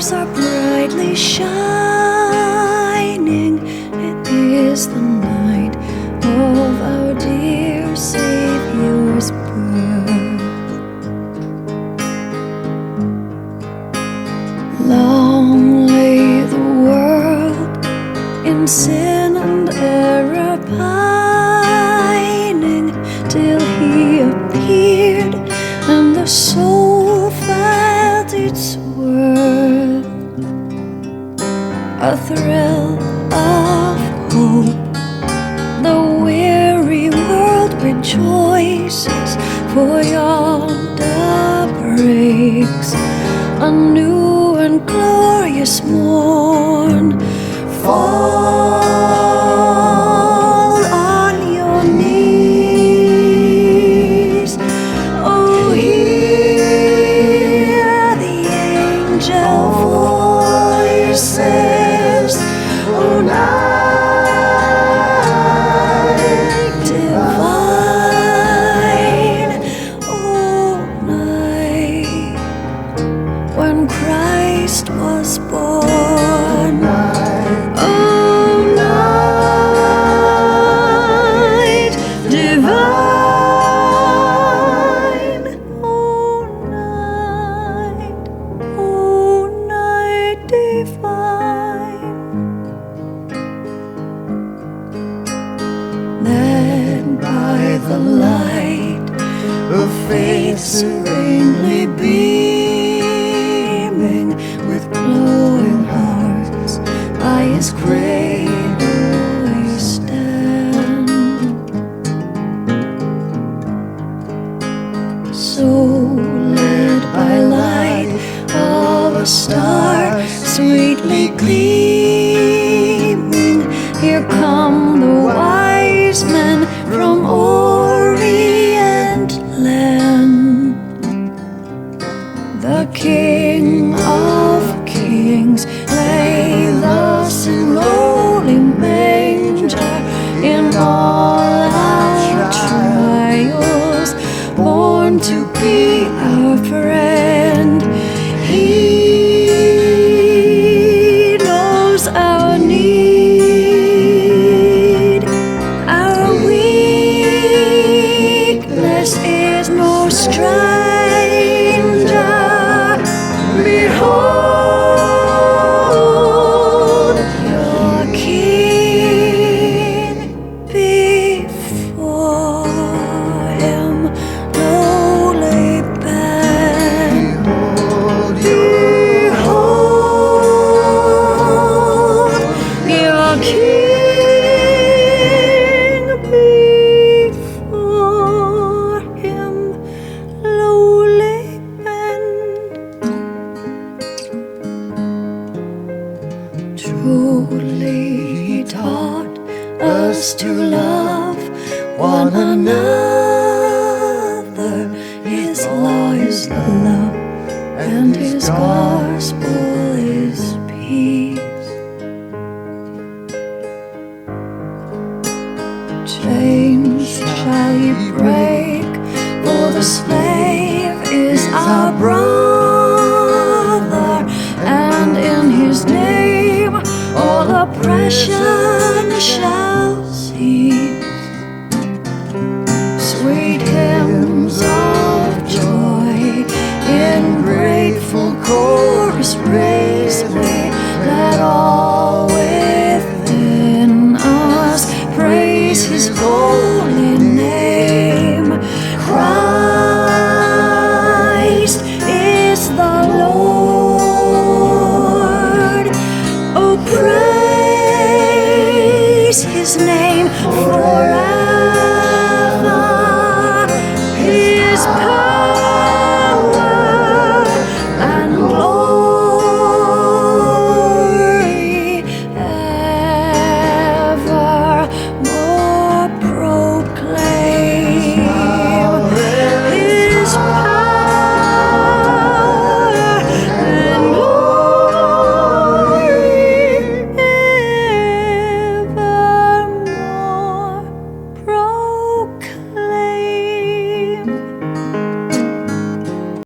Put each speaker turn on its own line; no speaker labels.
stars are brightly shining. It is the night of our dear Savior's birth. Long lay the world in sin and error pining, till he appeared and the soul felt its worth. A thrill of hope, the weary world rejoices, for yonder breaks a new and glorious morn. Fall on your knees, oh, hear the angel voices, oh, night divine, oh, night when Christ was born. Led by the light of faith serenely beaming, with glowing hearts by his cradle we stand. So led by light of a star sweetly gleaming, here come the wise men from Orient land. The King of Kings lay thus in lowly manger, in all our trials, born to be our friend. He knows our need, our weakness is no stranger. Behold your King, before him lowly bend. Behold your King, before him lowly bend. Truly he taught us to love one another. His law is love, and his gospel is peace. Chains shall he break, for the slave is our brother, and in his name all oppression shall cease. Sweet hymns of joy in grateful chorus raise we, let all within us praise his holy name. Christ is the Lord, oh, praise his name forever.